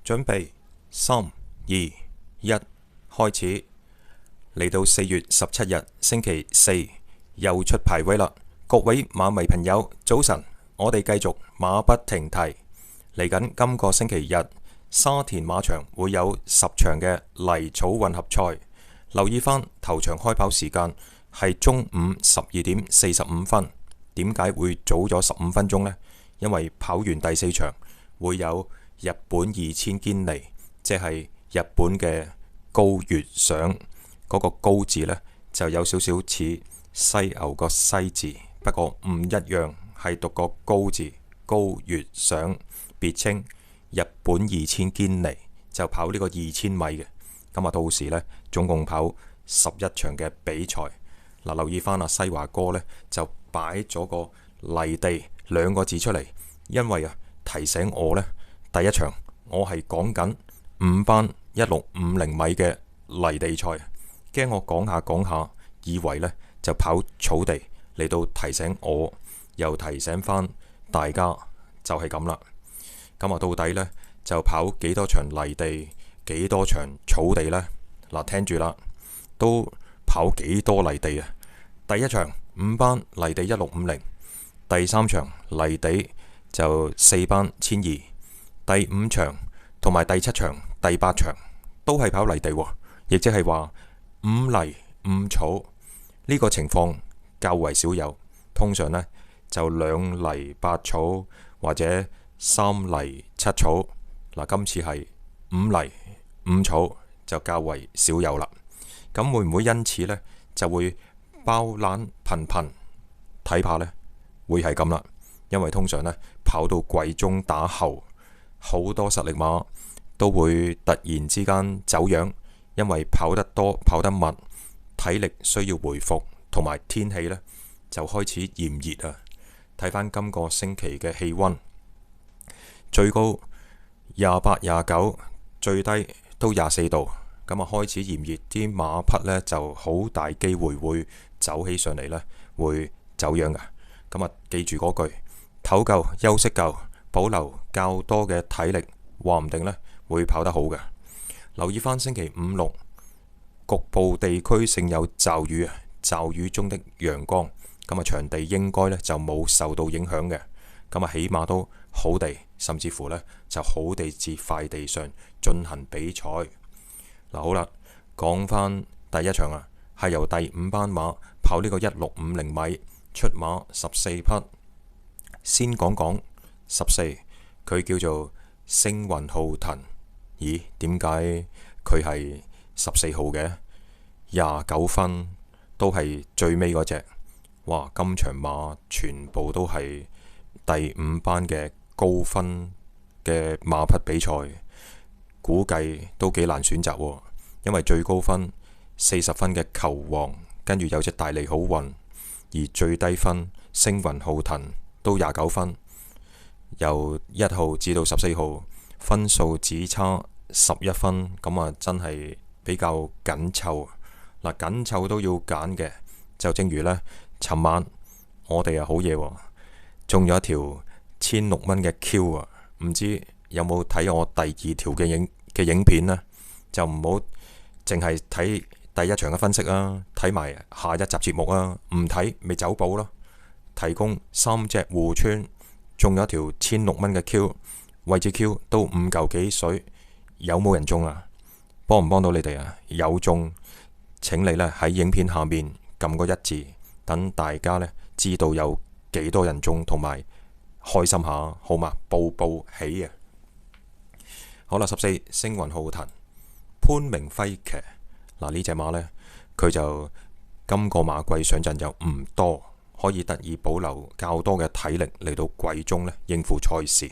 準備3、2、1，開始。嚟到4月17日星期四，又出排位啦！各位馬迷朋友，早晨！我哋繼續馬不停蹄。嚟緊今個星期日，沙田馬場會有10場嘅泥草混合賽。留意翻頭場開跑時間係中午12點45分。點解會早咗15分鐘呢？因為跑完第4場會有日本2000堅尼，即係日本嘅高月賞。嗰個高字呢，就有少少似犀牛個西字，不過唔一樣，係讀個高字。高月賞別稱日本2000堅尼，就跑呢個2000米嘅。咁啊，到時呢，總共跑11場嘅比賽。嗱，留意翻西華哥呢，就擺咗個泥地2個字出嚟，因為提醒我呢，第一場我係講緊5班1650米嘅泥地賽。驚我講下，以為呢就跑草地，嚟到提醒我，又提醒翻大家，就係咁啦。咁啊，到底呢就跑幾多場泥地，幾多場草地呢？嗱，聽住啦，都跑幾多泥地啊？第一場5班泥地1650，第3場泥地就4班1200，第5場同埋第7場、第8場都係跑泥地，亦即係話5泥5草呢個情況較為少有，通常呢就2泥8草或者3泥7草。嗱，今次係5泥5草就較為少有啦。咁會唔會因此呢就會爆冷頻頻？睇怕呢會係咁啦，因為通常呢跑到季中打後，好多實力馬都會突然之間走樣。因為跑得多跑得密，體力需要回復，同埋天氣呢就開始炎熱啊！睇翻今個星期嘅氣溫，最高28、29，最低都24度。咁啊，開始炎熱，啲馬匹呢就好大機會會走起上嚟呢，會走樣噶。咁啊，記住嗰句，唞夠休息夠，保留較多嘅體力，話唔定呢會跑得好嘅。留意翻星期5、6，局部地區性有驟雨，驟雨中的陽光，咁啊，場地應該呢就冇受到影響嘅，咁啊，起碼都好地，甚至乎呢就好地至快地上進行比賽。嗱，好啦，講翻第一場係由第5班馬跑呢個1650米，出馬14匹。先講講14，佢叫做星雲浩騰。咦？點解佢係14號嘅？29分都係最尾嗰隻。哇！今場馬全部都係第5班嘅高分嘅馬匹比賽，估計都幾難選擇喎。因為最高分40分嘅球王，跟住有隻大利好運，而最低分星雲浩騰都29分，由1號至到14號。分數只差11分，咁啊真係比較緊湊。嗱，緊湊都要揀嘅，就正如呢，尋晚我哋好嘢喎，中咗一條1600蚊嘅 Q 啊！唔知有冇睇我第2條嘅影片呢？就唔好淨係睇第1場嘅分析啊，睇埋下一集節目啊！唔睇咪走寶咯。提供3隻互村，中咗一條1600蚊嘅 Q。位置 Q 都5嚿幾水，有冇人中啊？幫唔幫到你哋啊？有中，請你呢喺影片下面撳個1字，等大家呢知道有幾多人中，同埋開心下，好嘛？步步起啊！好啦，14星雲浩騰，潘明輝騎。嗱，呢隻馬呢，佢就今個馬季上陣就唔多，可以得以保留較多嘅體力嚟到季中呢應付賽事。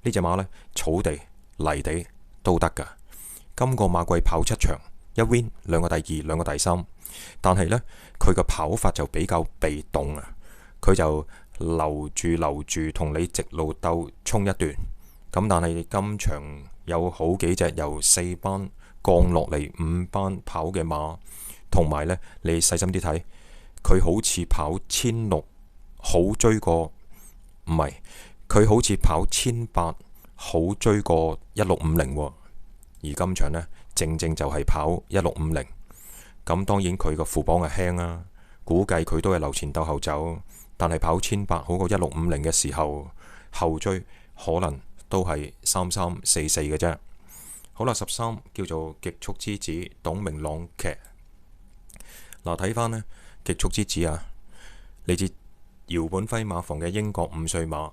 呢隻馬呢，草地、泥地都得噶。今個馬季跑7場，1 win， 2個第2， 2個第3。但係呢，佢嘅跑法就比較被動啊。佢就留住同你直路鬥衝一段。咁但係今場有好幾隻由4班降落嚟5班跑嘅馬，同埋呢，你細心啲睇，佢好似跑1600，好追過，唔係。佢好似跑1800，好追過1650，而今場呢，正正就係跑1650。咁當然佢個負磅係輕啦，估計佢都係留前鬥後走，但係跑1800好過1650嘅時候，後追可能都係3344嘅啫。好啦，13叫做極速之子董明朗騎。嗱，睇翻呢極速之子啊，嚟自姚本輝馬房嘅英國5歲馬。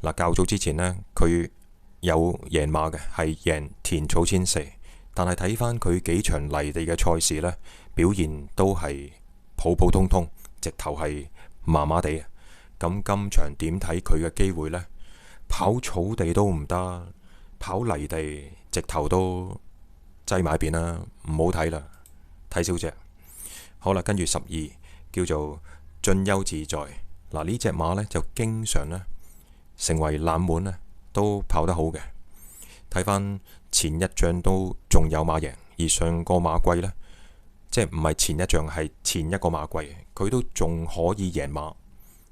嗱，較早之前呢，佢有贏馬嘅，係贏田草千四，但係睇翻佢幾場泥地嘅賽事呢，表現都係普普通通，直頭係麻麻地。咁今場點睇佢嘅機會呢？跑草地都唔得，跑泥地直頭都擠埋一邊啦，唔好睇啦，睇少隻。好啦，跟住12叫做進優自在。嗱，呢隻馬呢，就經常呢成為冷門呢，都跑得好嘅。睇翻前一仗都仲有馬贏，而上個馬季呢，即係唔係前一仗，係前一個馬季，佢都仲可以贏馬。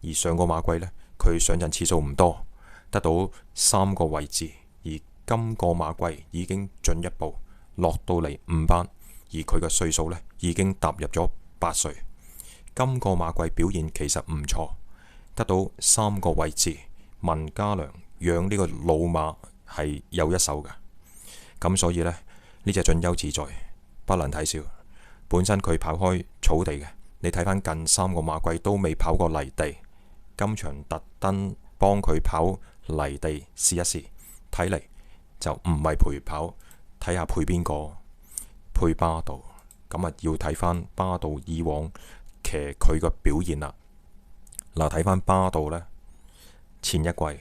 而上個馬季呢，佢上陣次數唔多，得到3個位置。而今個馬季已經進一步落到嚟5班，而佢嘅歲數呢，已經踏入咗8歲。今個馬季表現其實唔錯，得到3個位置。文家良養呢個老馬係有一手嘅，咁所以呢，呢隻進優自在不能睇小。本身佢跑開草地嘅，你睇翻近3個馬季都未跑過泥地，今場特登幫佢跑泥地試一試，睇嚟就唔係陪跑，睇下陪邊個？陪巴道。咁啊，要睇翻巴道以往騎佢個表現啦。嗱，睇翻巴道呢，前一季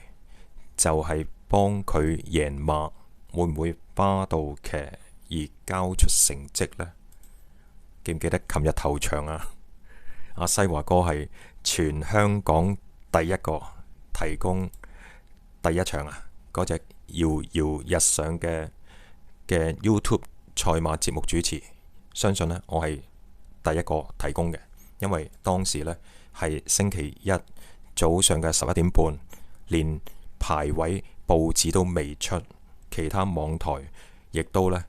就係幫佢贏馬，會唔會巴道騎而交出成績呢？記唔記得琴日頭場啊？阿西華哥係全香港第一個提供第一場啊，嗰隻搖搖日上嘅 YouTube 賽馬節目主持，相信呢，我係第一個提供嘅，因為當時呢係星期一早上嘅11點半，連排位報紙都未出，其他網台亦都呢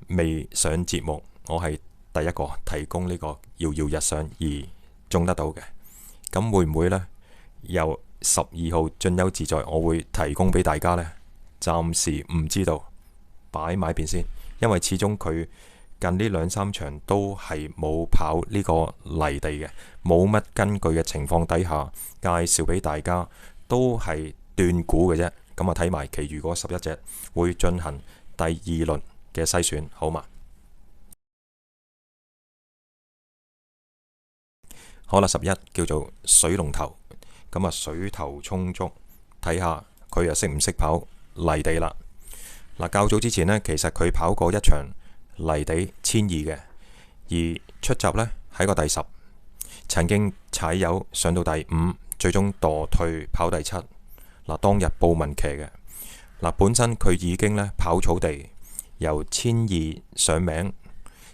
未上節目，我係第一個提供呢個搖搖日上而中得到嘅。咁會唔會呢？由12號進優自在，我會提供俾大家呢？暫時唔知道，擺埋邊先，因為始終佢近呢2-3場都係冇跑呢個泥地嘅，冇乜根據嘅情況底下介紹俾大家，都係斷估嘅啫。咁啊，睇埋其餘嗰11隻會進行第2輪嘅篩選，好嘛？好啦，11叫做水龍頭，咁啊水頭充足，睇下佢又識唔識跑泥地啦。嗱，較早之前呢，其實佢跑過一場泥地1200嘅，而出閘呢喺個第10，曾經踩油上到第5，最終墮退跑第7。嗱，當日報文騎嘅，嗱，本身佢已經呢跑草地，由1200上名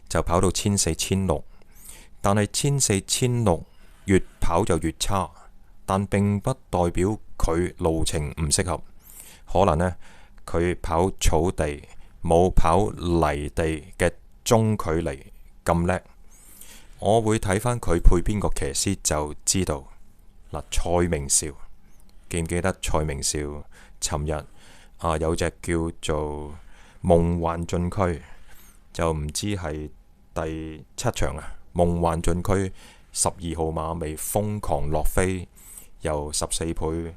就跑到1400、1600，但係1400、1600越跑就越差，但並不代表佢路程唔適合，可能呢，佢跑草地冇跑泥地嘅中距離咁叻。我會睇翻佢配邊個騎師就知道。嗱，蔡明紹，記唔記得蔡明紹？尋日有隻叫做夢幻進區，就唔知係第7場啊。夢幻進區12號馬未瘋狂落飛，由14倍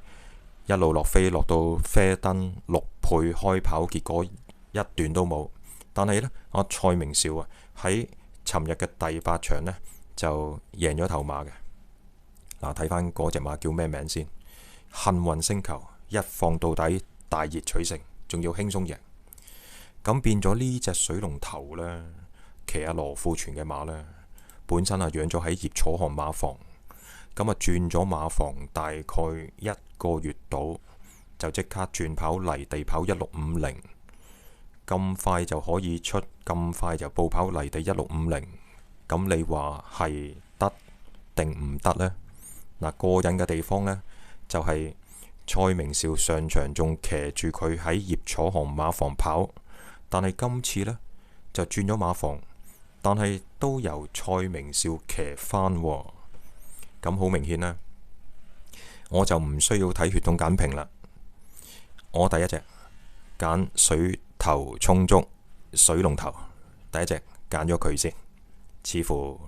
一路落飛落到啡燈6倍開跑，結果一段都冇。但係呢，阿蔡明紹啊喺尋日嘅第8場呢，就贏咗頭馬嘅。嗱，睇翻嗰隻馬叫咩名先？幸運星球，一放到底，大熱取勝，仲要輕鬆贏。咁變咗呢隻水龍頭呢，騎阿羅富全嘅馬呢，本身啊養咗喺葉楚航馬房，咁啊轉咗馬房大概1個月到，就即刻轉跑泥地跑1650，咁快就可以出，咁快就報跑泥地1650，咁你話係得定唔得呢？嗱，過癮嘅地方呢，就係蔡明紹上場仲騎住佢喺葉楚航馬房跑，但係今次呢，就轉咗馬房，但係都由蔡明紹騎返喎。咁好明顯啦，我就唔需要睇血統簡評啦。我第一隻揀水頭充足水龍頭，第一隻揀咗佢先。似乎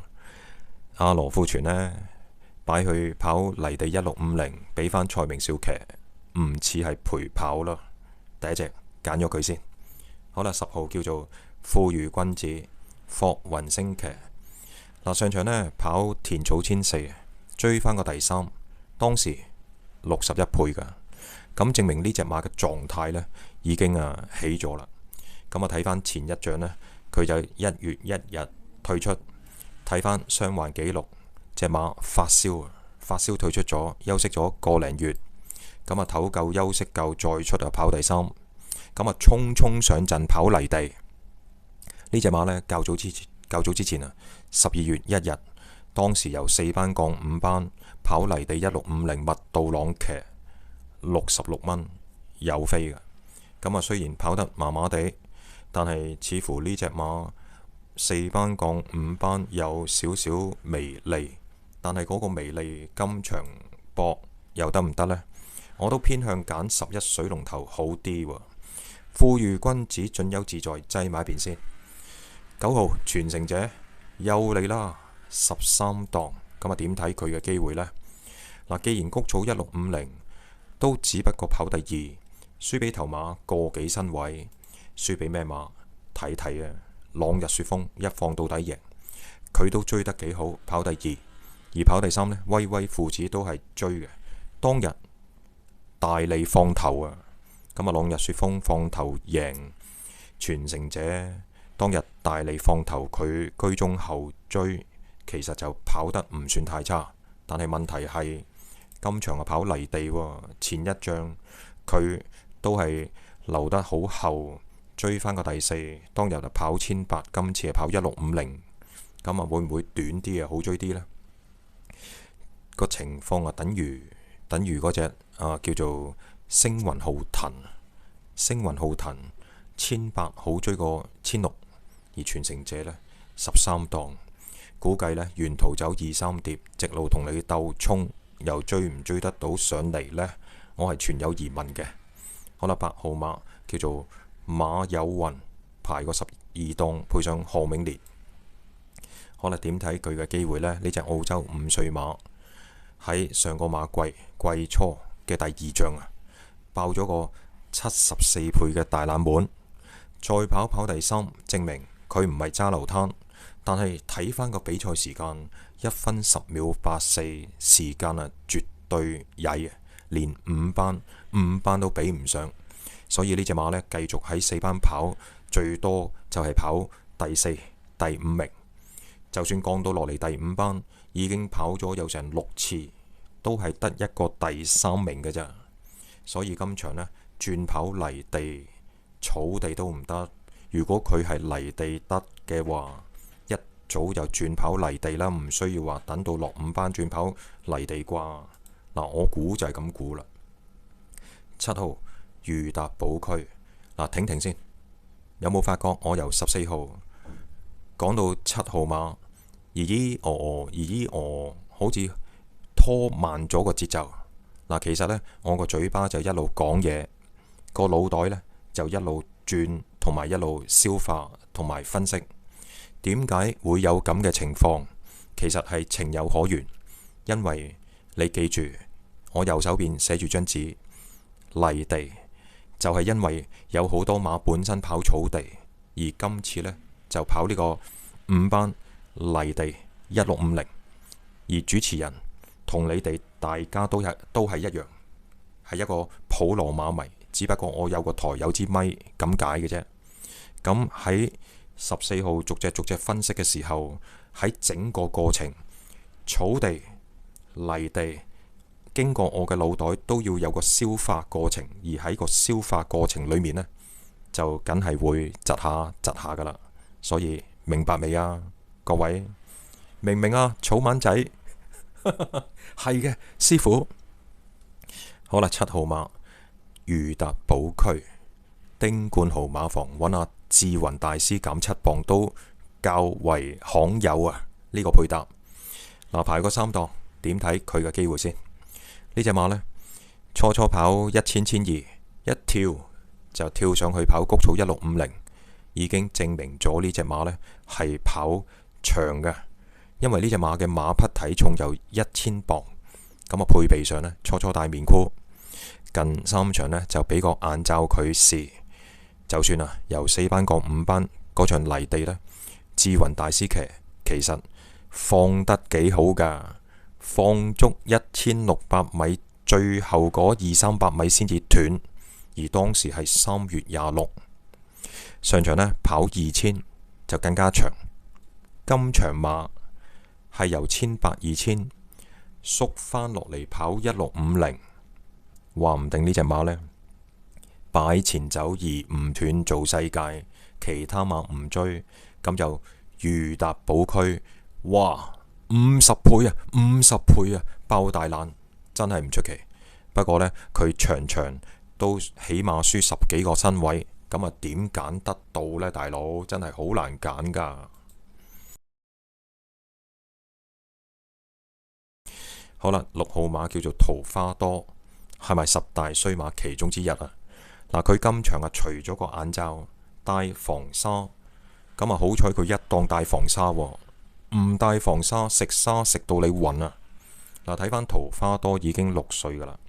阿羅富全呢，擺去跑泥地1650，俾翻蔡明紹騎，唔似係陪跑咯。第一隻揀咗佢先。好啦，10號叫做富裕君子霍雲星騎。嗱，上場呢，跑田草1004，追翻個第3，當時61倍噶。咁證明呢隻馬嘅狀態呢已經起咗啦。咁睇翻前一仗呢，佢就1月1日退出。睇翻傷患記錄，隻馬發燒退出咗，休息咗個零月。咁唞夠休息夠再出跑第3。咁匆上陣跑泥地。呢隻馬呢，較早之前12月1日，當時由4班降5班跑泥地1650麥道朗騎66蚊有飛嘅。咁雖然跑得麻麻地，但係似乎呢隻馬4班降5班有少少微利，但係嗰個微利今場搏又得唔得呢？我都偏向揀11水龍頭好啲喎。富裕君子準優自在擠埋一邊先。9號傳承者又嚟啦，13檔。咁點睇佢嘅機會呢？嗱，既然谷草1650都只不過跑第2，輸俾頭馬個幾身位，輸俾咩馬？睇睇啊！朗日雪風一放到底贏，佢都追得幾好，跑第2。而跑第3呢，威威父子都係追嘅。當日大利放頭啊，咁朗日雪風放頭贏傳承者。當日大利放頭，佢居中後追，其實就跑得唔算太差。但係問題係今場跑泥地喎，前一仗佢都係留得好後。追翻個第4，當日就跑1800，今次係跑1650，咁會唔會短啲好追啲呢？個情況等於嗰隻叫做星雲浩騰，星雲浩騰1800好追過1600，而傳承者呢13檔，估計呢沿途走2-3碟，直路同你鬥衝，又追唔追得到上嚟呢？我係存有疑問嘅。好啦，8號馬叫做馬有雲，排個12檔，配上何永年。好啦，點睇佢嘅機會呢？呢隻澳洲5歲馬喺上個馬季初嘅第2仗爆咗個74倍嘅大冷門，再跑第3，證明佢唔係揸流灘。但係睇翻個比賽時間1分10秒84，時間絕對曳，連5班都比唔上。所以呢隻馬呢，繼續喺4班跑，最多就係跑第4、第5名。就算降到落嚟第5班，已經跑咗有成6次，都係得一個第3名嘅咋。所以今場呢，轉跑泥地、草地都唔得。如果佢係泥地得嘅話，一早就轉跑泥地啦，唔需要話等到落5班轉跑泥地啩。嗱，我估就係咁估啦。7號裕達寶區。停先，有冇發覺我由14號講到7號馬，好似拖慢咗個節奏。其實呢，我個嘴巴就一路講嘢，個腦袋呢就一路轉，同埋一路消化同埋分析。點解會有咁嘅情況？其實係情有可原，因為你記住，我右手邊寫住張紙，泥地。就係因為有好多馬本身跑草地，而今次呢就跑呢個5班泥地1650，而主持人同你哋大家都係一樣，係一個普羅馬迷，只不過我有個台有支咪咁解嘅啫。咁喺14號逐隻分析嘅時候，喺整個過程草地、泥地，經過我嘅腦袋都要有個消化過程，而喺個消化過程裏面呢，就梗係會窒下噶啦。所以明白未啊，各位明唔明啊？草蜢仔係嘅，師傅。好啦，7號馬裕達寶區，丁冠豪馬房揾阿志雲大師減7磅都較為罕有啊！呢個配搭嗱，排個3檔，點睇佢嘅機會先？呢隻馬呢，初跑1000、1200，一跳就跳上去跑谷草1650，已經證明咗呢隻馬呢係跑長嘅。因為呢隻馬嘅馬匹體重有1000磅，咁啊配備上呢，初大面箍，近3場呢就俾個眼罩佢試。就算啊由4班降5班嗰場泥地呢，志雲大師騎其實放得幾好噶，放足1600米，最後嗰200-300米先至斷，而當時係3月26。上場呢跑2000就更加長，今場馬係由1800、2000縮翻落嚟跑1650，話唔定呢隻馬呢擺前走而唔斷做世界，其他馬唔追，咁就裕達寶區，哇50倍啊，50倍啊，爆大冷，真係唔出奇。不過呢，佢場場都起碼輸10幾個身位，咁啊點揀得到呢？大佬真係好難揀噶。好啦，6號馬叫做桃花多，係咪10大衰馬其中之一啊？嗱，佢今場啊除咗個眼罩，戴防沙，咁啊好彩佢一檔戴防沙，唔戴防沙食沙食到你暈啊！嗱，睇翻桃花多已經6歲噶啦，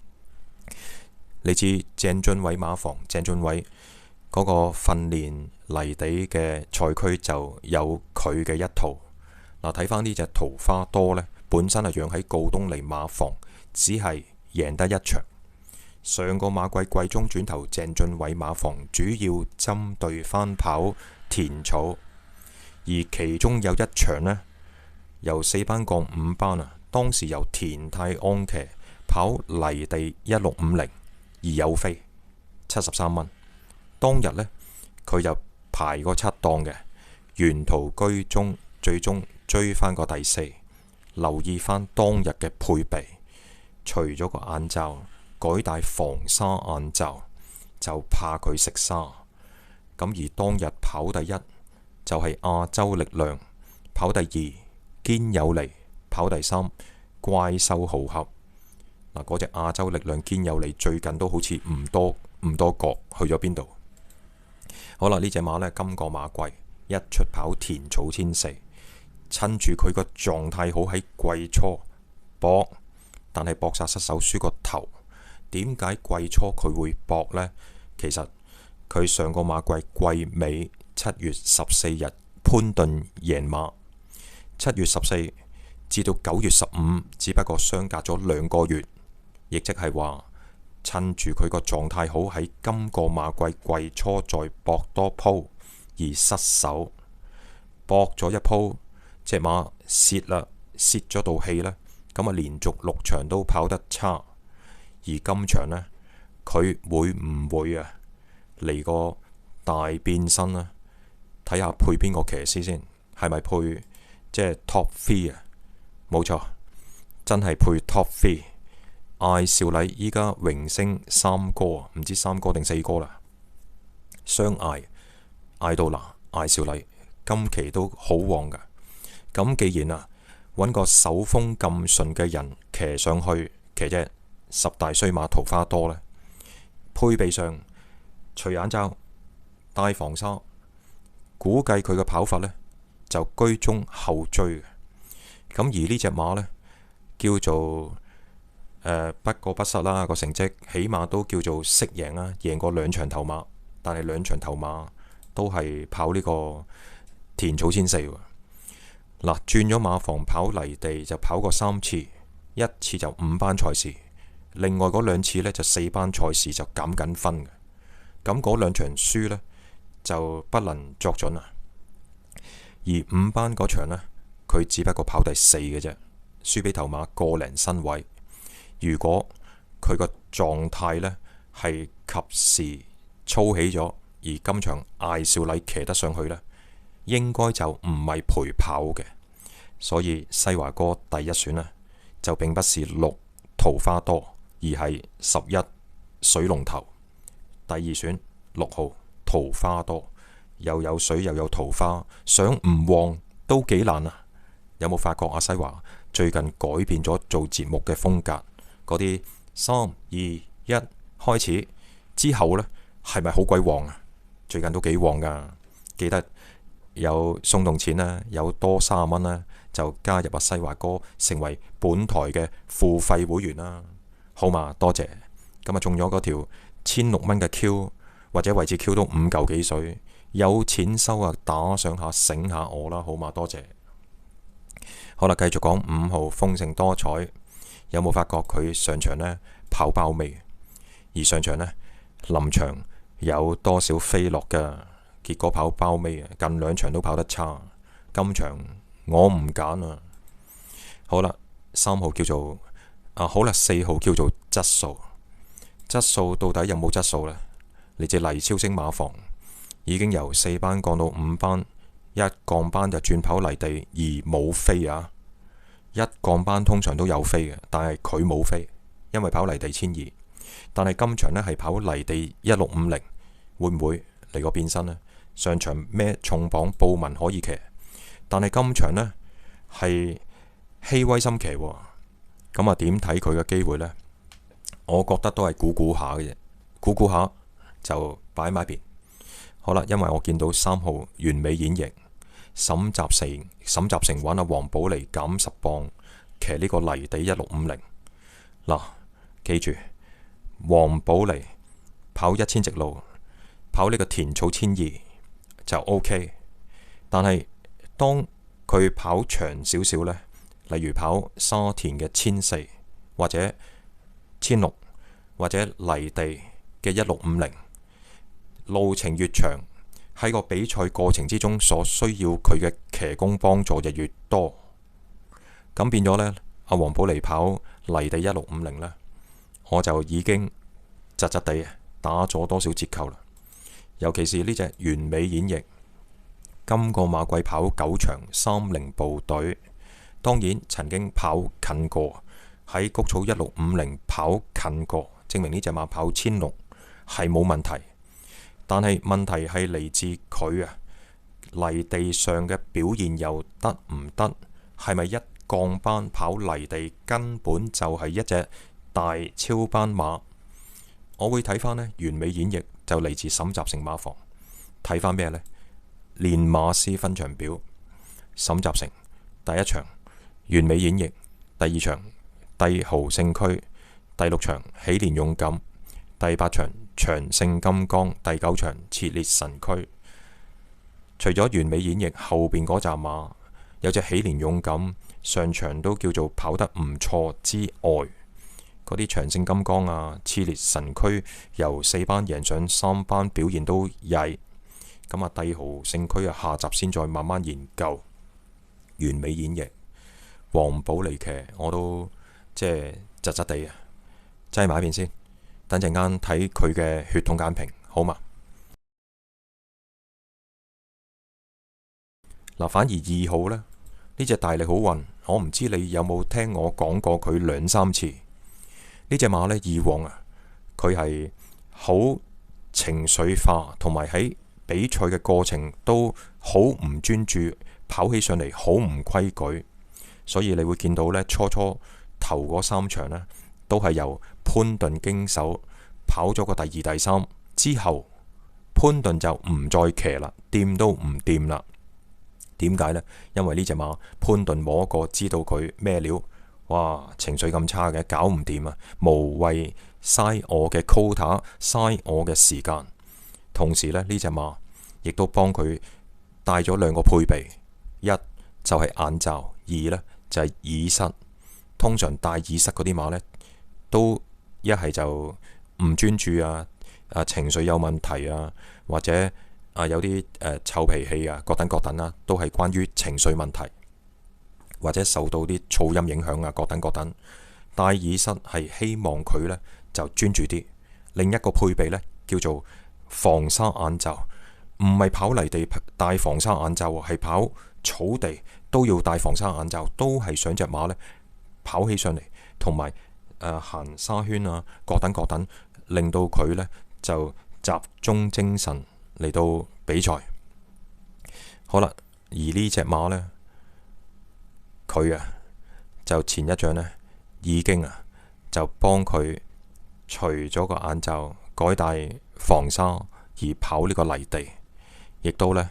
你知鄭俊偉馬房，鄭俊偉嗰個訓練泥地嘅賽區就有佢嘅一套。嗱，睇翻呢隻桃花多呢，本身係養喺告東尼馬房，只係贏得1場。上個馬季季中轉頭鄭俊偉馬房，主要針對翻跑田草，而其中有1場呢，由4班降5班啊，當時由田泰安騎跑泥地1650，而有飛73蚊。當日呢，佢就排個7檔嘅，沿途居中，最終追翻個第4。留意翻當日嘅配備，除咗個眼罩，改戴防沙眼罩，就怕佢食沙。咁而當日跑第1就係亞洲力量，跑第2堅有利，跑第3怪獸豪俠。嗱，嗰隻亞洲力量堅有利最近都好似唔多角去咗邊度？好啦，呢隻馬呢，今個馬季一出跑田草1400，趁住佢個狀態好喺季初搏，但係搏殺失手輸個頭。點解季初佢會搏呢？其實佢上個馬季季尾7月14日潘頓贏馬，7月14至到9月15，只不過相隔咗2個月，亦即係話趁住佢個狀態好喺今個馬季季初再搏多鋪而失手，搏咗一鋪，隻馬泄啦，泄咗道氣呢，咁啊連續6場都跑得差。而今場呢，佢會唔會啊嚟個大變身呢？睇下配邊個騎師先，係咪配即係 Top 3啊？冇錯，真係配 Top 3。艾少禮依家榮升3哥啊，唔知3哥定4哥啦。雙艾到嗱，艾少禮今期都好旺噶。咁既然啊揾個手風咁順嘅人騎上去，騎隻10大衰馬桃花多呢，配備上除眼罩、戴防沙，估計佢嘅跑法呢就居中後追嘅。咁而呢隻馬呢，叫做不過不失啦，個成績起碼都叫做識贏啦，贏過2場頭馬，但係2場頭馬都係跑呢個田草1004。嗱，轉咗馬房跑泥地就跑過3次，一次就5班賽事。另外嗰2次呢，就4班賽事就減緊分嘅，咁嗰2場輸呢，就不能作準啦。而5班嗰場呢，佢只不過跑第4嘅啫，輸俾頭馬個零身位。如果佢個狀態呢係及時操起咗，而今場艾少禮騎得上去呢，應該就唔係陪跑嘅。所以西華哥第1選呢，就並不是6桃花多。而係11水龍頭。第二選6號桃花多，又有水又有桃花，想唔旺都幾難啊！有冇發覺阿西華最近改變咗做節目嘅風格？嗰啲3、2、1開始之後呢，係咪好鬼旺啊？最近都幾旺噶，記得有送動錢啦，有多30蚊啦，就加入阿西華哥成為本台嘅付費會員啦，好嘛？多謝。咁啊中咗嗰條1600蚊嘅 Q， 或者位置 Q 都5嚿幾水，有錢收啊，打上下醒下我啦，好嘛？多謝。好啦，繼續講5號豐盛多彩，有冇發覺佢上場呢跑包尾，而上場呢臨場有多少飛落㗎？結果跑包尾啊，近2場都跑得差。今場我唔揀啊。好啦，3號叫做好啦，4號叫做質素。質素到底有冇質素呢？嚟自黎超星馬房已經由4班降到5班，一降班就轉跑泥地而冇飛啊！一降班通常都有飛嘅，但係佢冇飛，因為跑泥地1200。但係今場呢係跑泥地1650，會唔會嚟個變身呢？上場咩重磅布文可以騎，但係今場呢係希威森騎喎。咁啊點睇佢嘅機會呢？我覺得都係估估下嘅啫，估估下就擺埋一邊。好啦，因為我見到3號完美演繹，沈集成玩阿黃寶嚟減10磅，騎呢個泥地1650。嗱，記住黃寶嚟跑1000直路，跑呢個田草1200就 OK。但係當佢跑長少少呢，例如跑沙田嘅1400或者1600或者泥地嘅1650，路程越長，喺個比賽過程之中所需要佢嘅騎功幫助就越多。咁變咗呢，阿黃寶嚟跑泥地1650呢，我就已經窒窒地打咗多少折扣啦。尤其是呢隻完美演繹，今個馬季跑9場30部隊，當然曾經跑近過，喺谷草1650跑近過，證明呢隻馬跑1600係冇問題。但係問題係嚟自佢泥地上嘅表現又得唔得？係咪一降班跑泥地根本就係一隻大超班馬？我會睇翻呢完美演繹，就嚟自沈集成馬房。睇翻咩呢？練馬師分場表，沈集成第1場完美演繹，第2場帝豪聖區，第6場喜蓮勇敢，第8場長勝金剛，第9場熾烈神區。除咗完美演繹後邊嗰紮馬有隻喜蓮勇敢上場都叫做跑得唔錯之外，嗰啲長勝金剛啊、熾烈神區由4班贏上3班，表現都曳。咁啊，帝豪聖區下集先再慢慢研究。完美演繹黃寶嚟騎，我都即係窒窒地擠埋一邊先，等陣間睇佢嘅血統簡評，好嘛？嗱，反而2號呢隻大力好運，我唔知你有冇聽我講過佢2、3次。呢隻馬呢，以往佢係好情緒化，同埋喺比賽嘅過程都好唔專注，跑起上嚟好唔規矩，所以你會見到呢，初頭嗰3場呢，都係由潘頓經手跑咗個第2、第3之後，潘頓就唔再騎啦，掂都唔掂啦。點解呢？因為呢隻馬潘頓冇一個知道佢咩料，哇，情緒咁差嘅，搞唔掂啊！無謂嘥我嘅 quota， 嘥我嘅時間。同時呢，呢隻馬亦都幫佢帶咗2個配備，一就係眼罩，二呢就係耳塞。通常戴耳塞嗰啲馬呢，都一係就唔專注情緒有問題或者有啲臭脾氣各等啦，都係關於情緒問題，或者受到啲噪音影響各等。戴耳塞係希望佢呢就專注啲。另一個配備呢，叫做防沙眼罩，唔係跑泥地戴防沙眼罩，係跑草地都要戴防沙眼罩，都係想隻馬呢跑起上嚟，同埋行沙圈啊，各等，令到佢呢就集中精神嚟到比賽。好啦，而呢隻馬呢，佢就前一仗呢已經就幫佢除咗個眼罩，改戴防沙而跑呢個泥地，亦都呢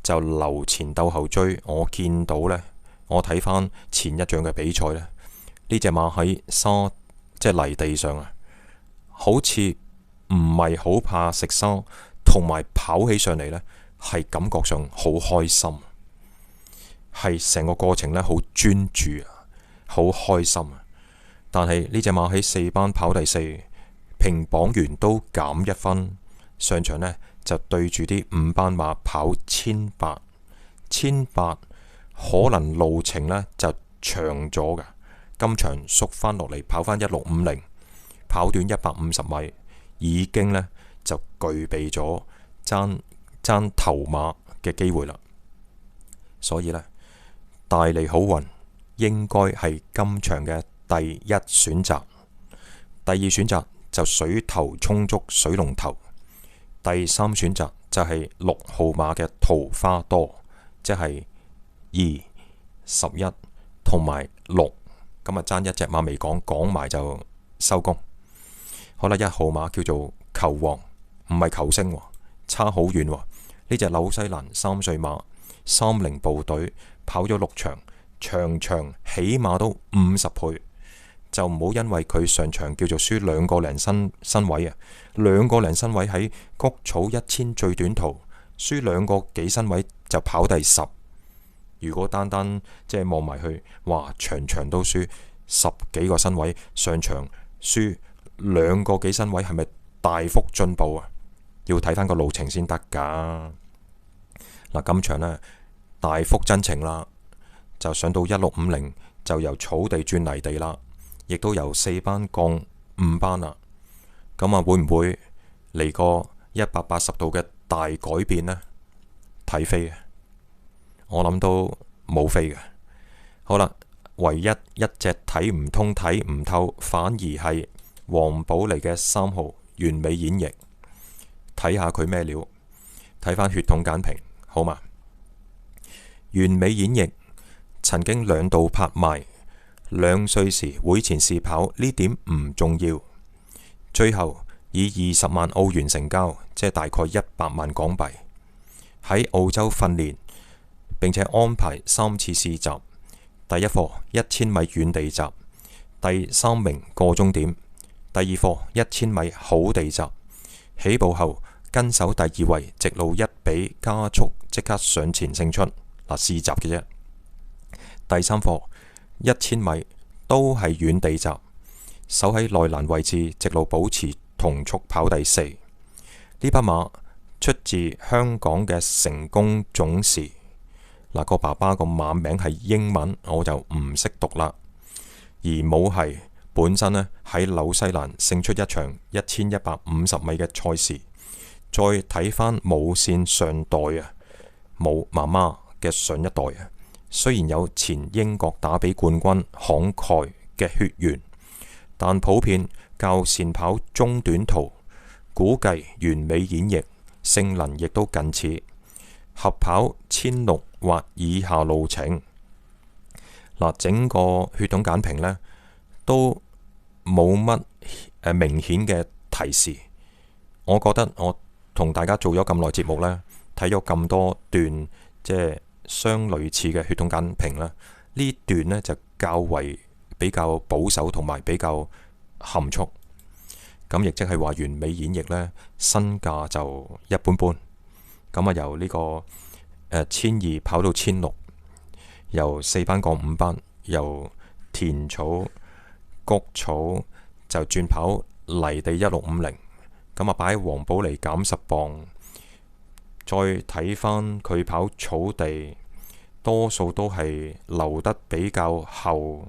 就留前鬥後追。我見到呢，我睇翻前一仗嘅比賽呢，呢隻馬喺沙即係泥地上好似唔係好怕食沙，同埋跑起上嚟呢係感覺上好開心，係成個過程呢好專注好開心。但係呢隻馬喺4班跑第4，評榜員都減1分，上場呢就對住啲5班馬跑1800，可能路程呢就長咗㗎。今場縮翻落嚟跑翻1650，跑短150米，已經呢就具備咗爭頭馬嘅機會啦。所以呢，大利好運應該係今場嘅第一選擇。第二選擇就水頭充足水龍頭。第3選擇就係6號馬嘅桃花多，即係2、11同埋6。咁啊，爭一隻馬未講埋就收工。好啦，1號馬叫做球王，唔係球星，差好遠。呢隻紐西蘭3歲馬30部隊跑咗6場，場起碼都50倍，就唔好因為佢上場叫做輸2個零身位2個零身位喺谷草1000最短途輸2個幾身位就跑第10。如果單即係望埋去，哇，場都輸10幾個身位，上場輸2個幾身位，係咪大幅進步啊？要睇翻個路程先得噶。嗱，今場呢，大幅真情啦，就上到1650，就由草地轉泥地啦，亦都由4班降5班啦。咁會唔會嚟個180度嘅大改變呢？睇飛嘅，我諗都冇飛嘅。好啦，唯一一隻睇唔通睇唔透，反而係黃寶嚟嘅3號完美演繹。睇下佢咩料，睇翻血統簡評好嘛？完美演繹曾經2度拍賣，2歲時會前試跑，呢點唔重要。最後以20萬澳元成交，即係大概100萬港幣。喺澳洲訓練，並且安排3次試習。第一課1000米遠地習，第3名過終點；第二課1000米好地習，起步後跟手第2位，直路1比加速，即刻上前勝出。試習嘅啫。第3課1000米都係遠地習，守喺內欄位置，直路保持同速跑第4。呢匹馬出自香港嘅成功總時。個爸爸個馬名係英文，我就唔識讀啦。而母係本身呢喺紐西蘭勝出一場1150米嘅賽事。再睇翻母線上代母媽媽嘅上一代雖然有前英國打比冠軍慷慨嘅血緣，但普遍較善跑中短途，估計完美演繹性能亦都近似，合跑1600或以下路程。整個血統簡評呢都冇乜明顯嘅提示。我覺得我同大家做咗咁耐節目呢，睇咗咁多段即係相類似嘅血統簡評啦，呢段呢就較為比較保守同埋比較含蓄。咁亦即係話完美演繹呢，身價就一般般。咁由呢個1200跑到1600，由4班降5班，由田草谷草就轉跑泥地1650。咁擺喺黃寶嚟減10磅。再睇翻佢跑草地，多數都係留得比較後，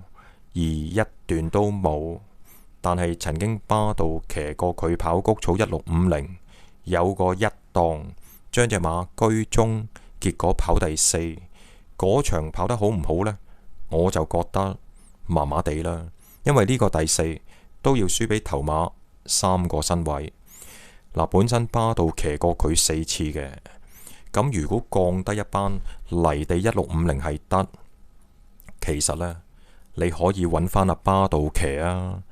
而一段都冇。但係曾經巴道騎過佢跑谷草1650，有個一檔將隻馬居中，結果跑第4。嗰場跑得好唔好呢？我就覺得麻麻地啦，因為呢個第4都要輸俾頭馬3個身位。嗱，本身巴道騎過佢4次嘅，咁如果降低一班泥地1650係得，其實呢，你可以揾翻阿巴道騎啊，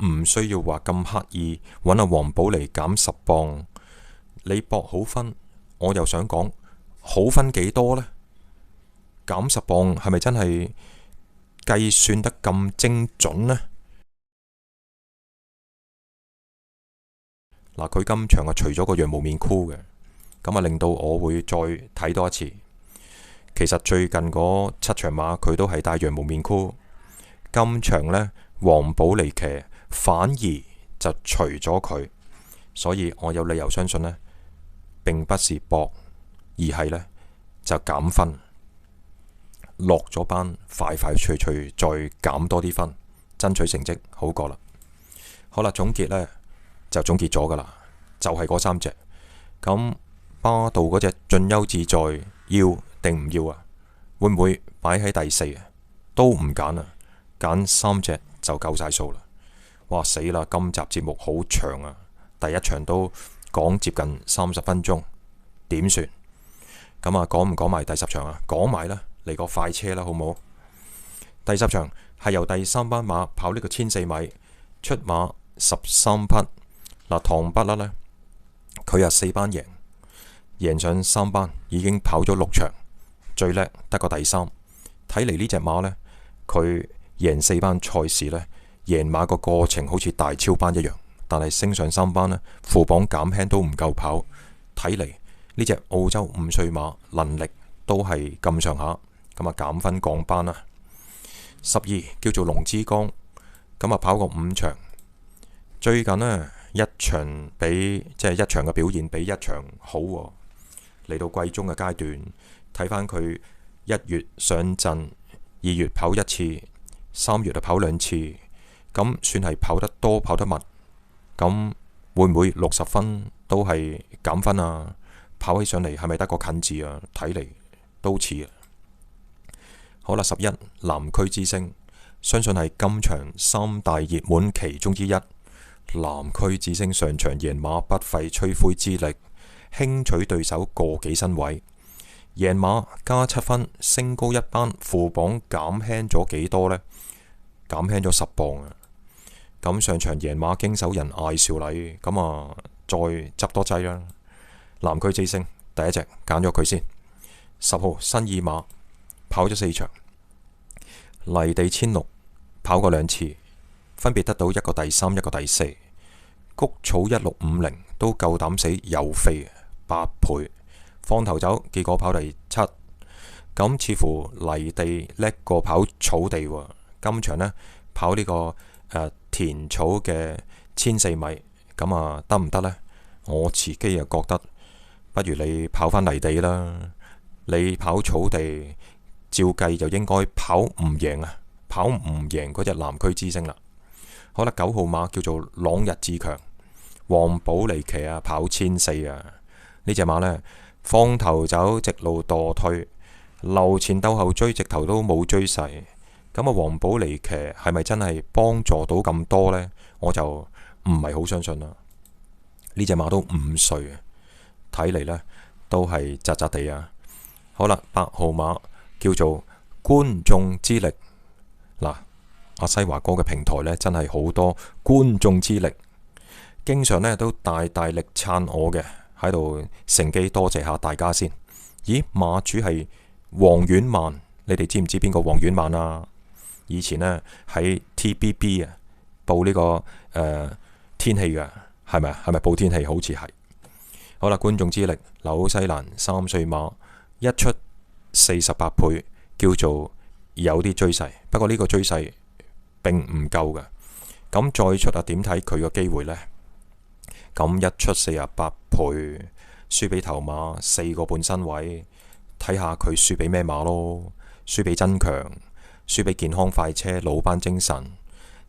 唔需要話咁刻意揾阿黃寶嚟減10磅。你搏好分，我又想講好分幾多呢？減10磅係咪真係計算得咁精準呢？嗱，佢今場啊除咗個羊毛面箍嘅，咁啊令到我會再睇多一次。其實最近嗰7場馬佢都係戴羊毛面箍，今場呢，黃寶嚟騎反而就除咗佢，所以我有理由相信呢，並不是搏，而係呢，就減分，落咗班快快脆脆再減多啲分，爭取成績好過啦。好啦，總結呢。就總結咗噶啦，就係嗰3隻。咁巴道嗰隻進優自在要定唔要啊？會唔會擺喺第4啊？都唔揀啊，揀3隻就夠晒數啦。哇死啦！今集節目好長啊，第1場都講接近30分鐘，點算？咁啊，講唔講埋第10場啊？講埋啦，嚟個快車啦，好唔好？第10場係由第3班馬跑呢個1004米，出馬13匹。嗱，唐不甩呢，佢有4班贏上3班，已經跑咗6場，最叻得個第3。睇嚟呢隻馬呢，佢贏4班賽事呢，贏馬個過程好似大超班一樣，但係升上3班呢，副榜減輕都唔夠跑。睇嚟呢隻澳洲5歲馬能力都係咁上下，咁啊減分降班啦。12叫做龍之江，咁啊跑過5場，最近呢。一場比一場嘅表現比一場好喎。嚟到季中嘅階段，睇返佢1月上陣，2月跑1次，3月就跑2次，咁算係跑得多跑得密。咁會唔會60分都係減分啊？跑起上嚟係咪得個近字啊？睇嚟都似啊。好啦，11南區之星，相信係今場3大熱門其中之一。南區之星上場贏馬不費吹灰之力，輕取對手個幾身位，贏馬加7分，升高1班，副榜減輕咗幾多呢？減輕咗10磅啊！咁上場贏馬經手人艾少禮，咁啊再執多劑啦。南區之星第1隻揀咗佢先，10號新意馬跑咗4場，泥地1006跑過2次。分別得到一個第3，一個第4，谷草1650都夠膽死又飛8倍，放頭走，結果跑第7，咁似乎泥地叻過跑草地喎。今場呢，跑呢個田草嘅1004米，咁啊得唔得呢？我自己又覺得，不如你跑返泥地啦。你跑草地，照計就應該跑唔贏啊，跑唔贏嗰隻南區之星啦。好啦，9號馬叫做朗日志強，黃寶嚟騎啊，跑1004啊。呢隻馬呢，放頭走，直路墮退，留前鬥後追，直頭都冇追勢。咁啊，黃寶嚟騎係咪真係幫助到咁多呢？我就唔係好相信啦。呢隻馬都5歲啊，睇嚟呢都係扎扎地啊。好啦，8號馬叫做觀眾之力，嗱。阿西華哥嘅平台呢，真係好多觀眾之力，經常呢都大大力撐我嘅，喺度乘機多謝下大家先。咦，馬主係黃婉曼，你哋知唔知邊個黃婉曼啊？以前呢喺 TBB 啊報呢個天氣嘅，係咪啊？係咪報天氣？好似係。好啦，觀眾之力，紐西蘭3歲馬一出48倍，叫做有啲追勢，不過呢個追勢並唔夠嘅，咁再出啊？點睇佢個機會呢？咁一出48倍，輸俾頭馬4個半身位，睇下佢輸俾咩馬咯？輸俾增強，輸俾健康快車、老班精神，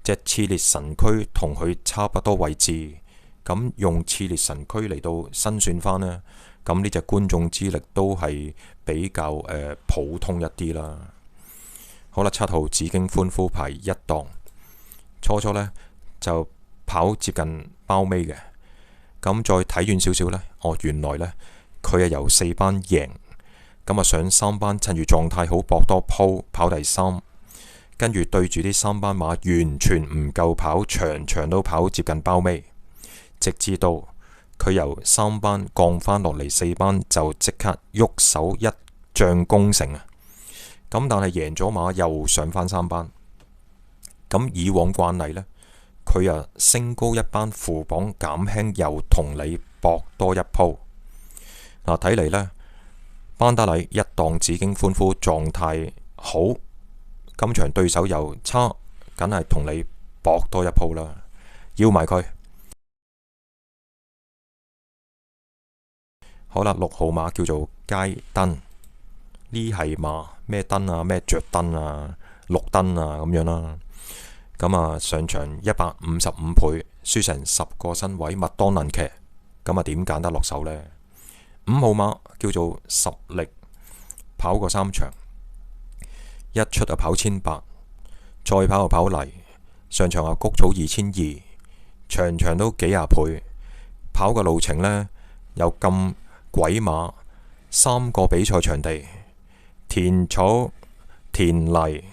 隻熾烈神驅同佢差不多位置，咁用熾烈神驅嚟到申算翻呢？咁呢隻觀眾之力都係比較普通一啲啦。好啦，7號紫荊歡呼排1檔，初初呢就跑接近包尾嘅。咁再睇遠少少呢，原來呢，佢係由4班贏，咁啊上3班趁住狀態好搏多鋪跑第3，跟住對住啲3班馬完全唔夠跑，場場都跑接近包尾，直至到佢由3班降返落嚟4班就即刻喐手一將功成啊！咁但係贏咗馬又上返3班，咁以往慣例呢，佢啊升高1班副榜減輕，又同你搏多一鋪。嗱，睇嚟呢，班德禮一檔紫荊歡呼狀態好，今場對手又差，梗係同你搏多一鋪啦，要埋佢。好啦，6號馬叫做佳燈，呢係馬咩燈啊，咩着燈啊，綠燈啊咁樣啦。咁啊上場155倍，輸成10個身位，麥當能騎，咁啊點揀得落手呢？5號馬叫做實力，跑過3場，一出就跑1800，再跑就跑泥，上場啊谷草2200，場場都幾廿倍，跑個路程呢，有咁鬼馬，3個比賽場地，田草、田泥、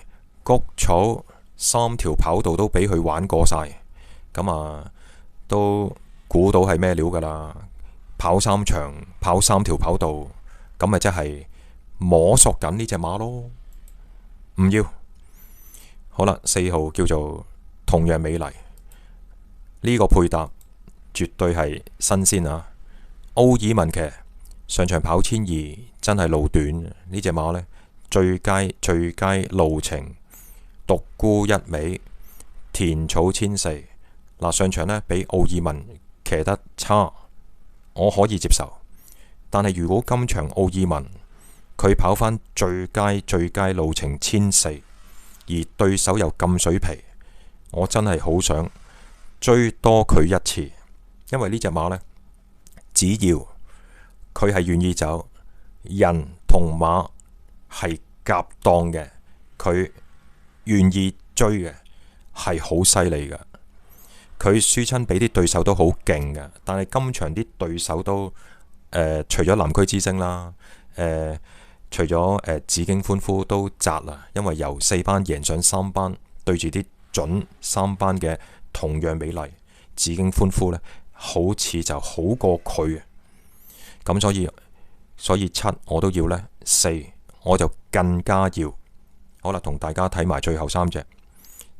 谷草，3條跑道都俾佢玩過晒，咁啊都估到係咩料噶啦？跑3場，跑3條跑道，咁咪即係摸索緊呢隻馬咯？唔要。好啦，4號叫做同樣美麗，呢個配搭絕對係新鮮啊！奧爾文騎上場跑1200，真係路短，呢隻馬呢，最佳路程，獨孤一味，田草1400。嗱，上場呢，比奧爾文騎得差，我可以接受。但係如果今場奧爾文佢跑返最佳路程1400，而對手又咁水皮，我真係好想追多佢一次，因為呢隻馬呢，只要佢係願意走，人同馬係夾檔嘅，佢願意追嘅，係好犀利㗎。佢輸親俾啲對手都好勁㗎，但係今場啲對手都除咗南區之星啦，除咗紫荊歡呼都窄啦，因為由4班贏上3班，對住啲準3班嘅同樣美麗，紫荊歡呼呢，好似就好過佢。咁所以7我都要呢，4我就更加要。好啦，同大家睇埋最後3隻。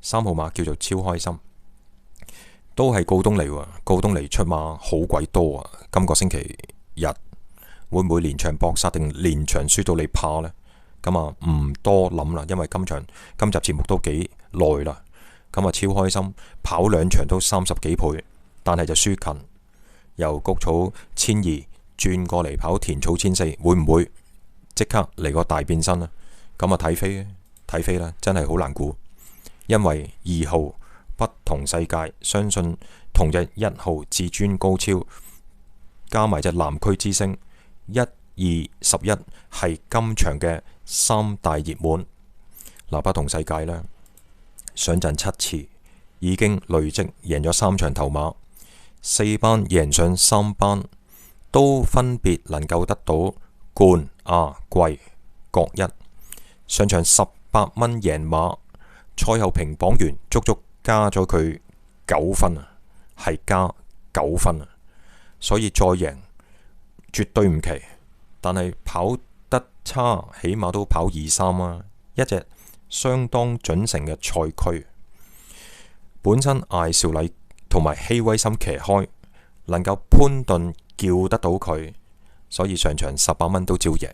3號馬叫做超開心，都係告東尼喎，告東尼出馬好鬼多啊！今個星期日會唔會連場搏殺定連場輸到你怕呢？咁啊唔多諗啦，因為今集節目都幾耐啦。咁啊超開心，跑2場都30幾倍，但係就輸近，由谷草1200轉過嚟跑田草1400，會唔會即刻嚟個大變身呢？咁啊睇飛啦，真係好難估。因為2號不同世界，相信同隻1號至尊高超加埋隻南區之星1、2、11係今場嘅3大熱門。嗱，不同世界呢，上陣7次，已經累積贏咗3場頭馬，4班贏上3班，都分別能夠得到冠、亞、季各一。上場18蚊贏馬，賽後評榜員足足加咗佢9分啊，係加9分啊，所以再贏絕對唔奇。但係跑得差，起碼都跑2、3啊，一隻相當準成嘅賽區。本身艾少禮同埋希威森騎開，能夠潘頓叫得到佢，所以上場18蚊都照贏。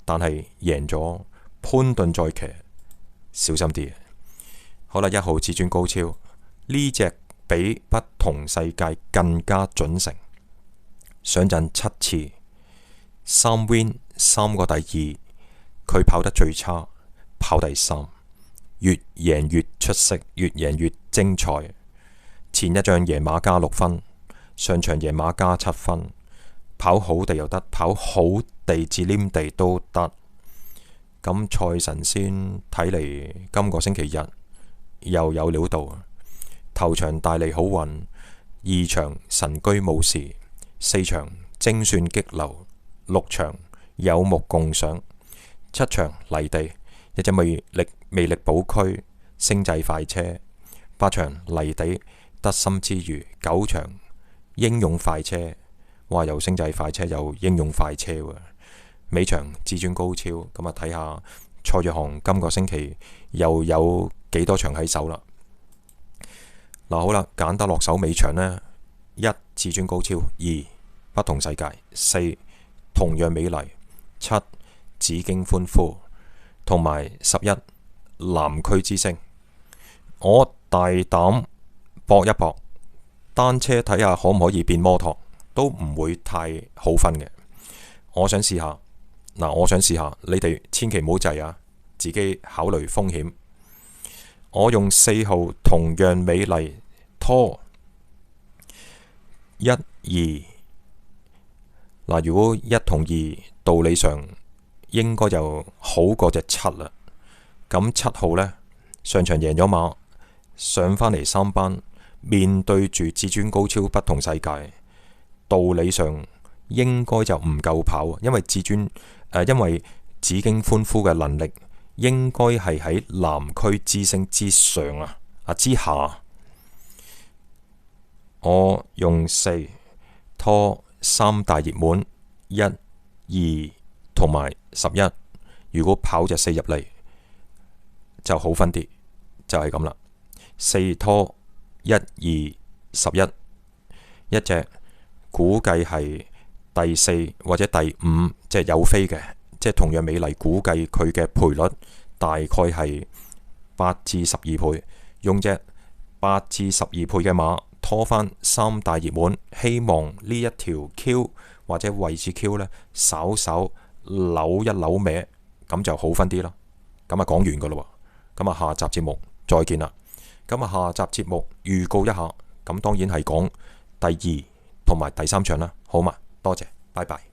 但係贏咗潘頓再騎，小心啲。好啦，1號至尊高超呢隻比不同世界更加準成，上陣7次，3 win 3個第2，佢跑得最差，跑第3，越贏越出色，越贏越精彩。前一仗贏馬加6分，上場贏馬加7分，跑好地又得，跑好地至黏地都得。咁賽神仙睇嚟今個星期日又有料到，頭場大利好運，二場神居冇事，四場精算激流，六場有目共賞，七場離地，一隻魅力寶區星際快車，八場離地得心之餘，九場英勇快車，哇！有星際快車，有英勇快車喎。尾場至尊高超，咁啊睇下蔡若航今個星期又有幾多場喺手啦。嗱，好啦，揀得落手尾場呢：一至尊高超，二不同世界，四同樣美麗，七紫荊歡呼，同埋11南區之星。我大膽搏一搏，單車睇下可唔可以變摩托，都唔會太好分嘅。我想試下，你哋千祈唔好制啊，自己考慮風險。我用4號同樣美麗拖1、2。嗱，如果1同2道理上應該就好過隻7啦。咁7號呢，上場贏咗馬，上返嚟3班，面對住至尊高超不同世界，道理上應該就唔夠跑，因為因為紫荊歡呼嘅能力應該係喺南區之星之上之下。我用4拖3大熱門1、2同埋11，如果跑隻4入嚟就好分啲，就係咁啦。4拖1、2、11，一隻估計係第4或者第5，即係有飛嘅，即係同樣美麗，估計佢嘅賠率大概係8至12倍，用隻8至12倍嘅馬拖翻3大熱門，希望呢一條 Q 或者位置 Q 呢，稍稍扭一扭歪，咁就好分啲啦。咁啊講完噶啦，咁啊下集節目再見啦。咁啊下集節目預告一下，咁當然係講第2同埋第3場啦，好嘛？多謝，拜拜。